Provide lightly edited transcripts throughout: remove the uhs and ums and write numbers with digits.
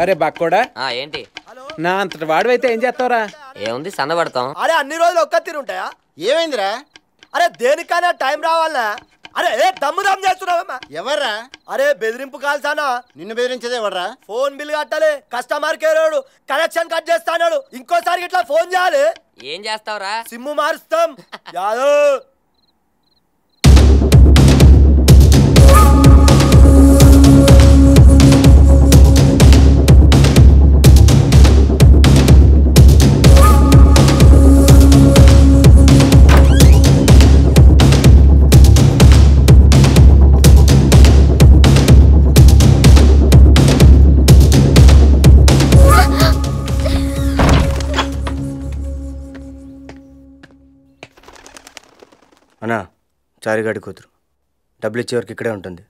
అరే బక్కోడా, ఏంటి నా అంతటి వాడివైతే ఏం చేస్తావురా? ఏముంది సన్నబడతాం. అరే అన్ని రోజులు ఒక్క తీరు ఉంటాయా? ఏమైందిరా? అరే దేనికైనా టైం రావాలనా? అరే ఏ దమ్ము చేస్తున్నావమ్మా? ఎవర్రా? అరే బెదిరింపు కాల్సానా? నిన్ను బెదిరించేది ఎవర్రా? ఫోన్ బిల్ కట్టాలి, కస్టమర్ కేర్ కనెక్షన్ కట్ చేస్తాడు, ఇంకోసారి ఇట్లా ఫోన్ చేయాలి. ఏం చేస్తావురా? సిమ్ము మారుస్తాం. యాదవ్ అన్నా, చారిగాడి కూతురు డబ్బులు ఇచ్చే వరకు ఇక్కడే ఉంటుంది.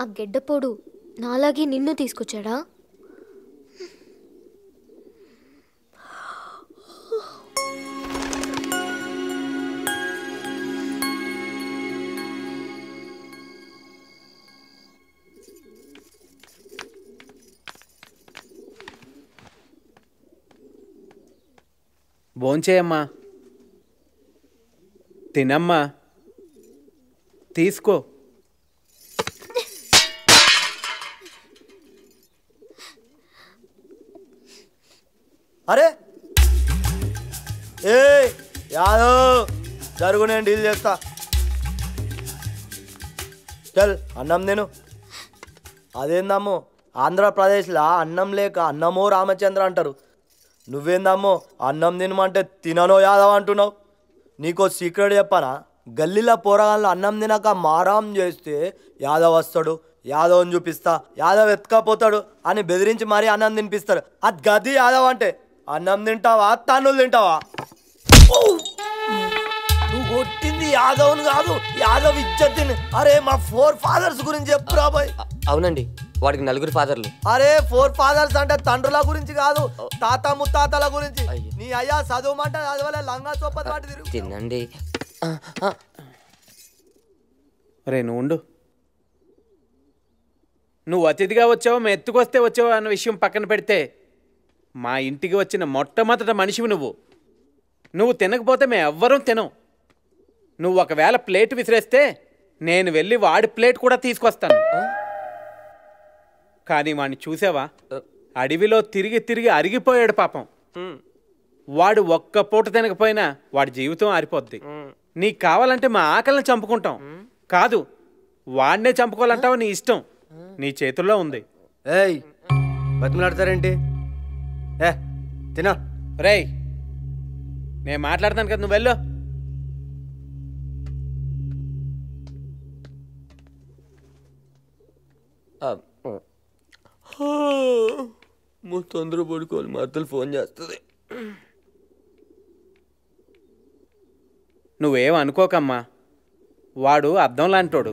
ఆ గెడ్డపోడు నాలాగే నిన్ను తీసుకొచ్చాడా? భోంచేయమ్మా, తినమ్మా, తీసుకో. అరే ఏ యాదవ్ జరుగు, నేను డీల్ చేస్తా. చల్ అన్నం నేను. అదేందమ్మో, ఆంధ్రప్రదేశ్లో అన్నం లేక అన్నమో రామచంద్ర అంటారు. నువ్వేందమ్మో అన్నం తినమంటే తిననో యాదవ్ అంటున్నావు. నీకో సీక్రెట్ చెప్పనా? గల్లీలో పోరగాళ్ళు అన్నం తినక మారాం చేస్తే యాదవ్ వస్తాడు, యాదవ్ని చూపిస్తా, యాదవ్ ఎత్తుకపోతాడు అని బెదిరించి మరీ అన్నం తినిపిస్తారు. అది గది యాదవ్ అంటే. అన్నం తింటావా, తన్నులు తింటావా? నువ్వు కొట్టింది యాదవ్ని కాదు, యాదవ్ ఇజ్జత్తిని. అరే మా 4 ఫాదర్స్ గురించి చెప్పురా బాయ్. అవునండి, వాడికి 4 ఫాదర్లు. అరే 4 ఫాదర్స్ అంటే తండ్రుల గురించి కాదు, తాత ముత్తాతల గురించి. నీ అయ్యా చదువుమంటే చదవలే, లంగా చొప్పతి వాటి తిరుగు. తినండి. రే నువ్వు ఉండు. నువ్వు అతిథిగా వచ్చావో మేము ఎత్తుకొస్తే వచ్చావో అన్న విషయం పక్కన పెడితే, మా ఇంటికి వచ్చిన మొట్టమొదటి మనిషివి నువ్వు. నువ్వు తినకపోతే మేము ఎవ్వరం తినం. నువ్వు ఒకవేళ ప్లేట్ విసిరేస్తే నేను వెళ్ళి వాడి ప్లేట్ కూడా తీసుకొస్తాను. కానీ వాడిని చూసావా? అడవిలో తిరిగి తిరిగి అరిగిపోయాడు పాపం. వాడు ఒక్క పూట తినకపోయినా వాడి జీవితం ఆరిపోద్ది. నీకు కావాలంటే మా ఆకలిని చంపుకుంటాం, కాదు వాడినే చంపుకోవాలంటావు. నీ ఇష్టం, నీ చేతుల్లో ఉంది. ఏయ్ బతిమలాడతారేంటి? ఏ తినా. రేయ్ నేను మాట్లాడతాను కదా, నువ్వు వెళ్ళు. తొందర పడుకోవాలి, మా అత్తలు ఫోన్ చేస్తుంది. నువ్వేం అనుకోకమ్మా, వాడు అద్దం లాంటోడు.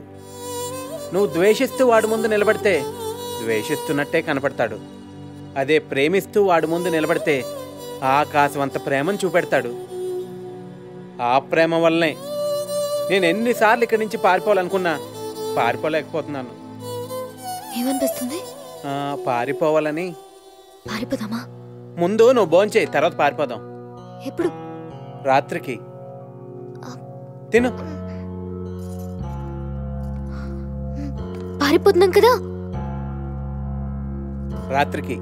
నువ్వు ద్వేషిస్తూ వాడి ముందు నిలబడితే ద్వేషిస్తున్నట్టే కనపడతాడు. అదే ప్రేమిస్తూ వాడి ముందు నిలబడితే ఆకాశమంత ప్రేమను చూపెడతాడు. ఆ ప్రేమ వల్లనే నేను ఎన్నిసార్లు ఇక్కడి నుంచి పారిపోవాలనుకున్నా పారిపోలేకపోతున్నాను. ఏమనిపిస్తుంది? పారిపోవాలని. పారిపోదామా? ముందు నువ్వు భోంచేయి, తర్వాత పారిపోదాం. ఎప్పుడు? రాత్రికి. తిను. పారిపోతున్నాం కదా రాత్రికి.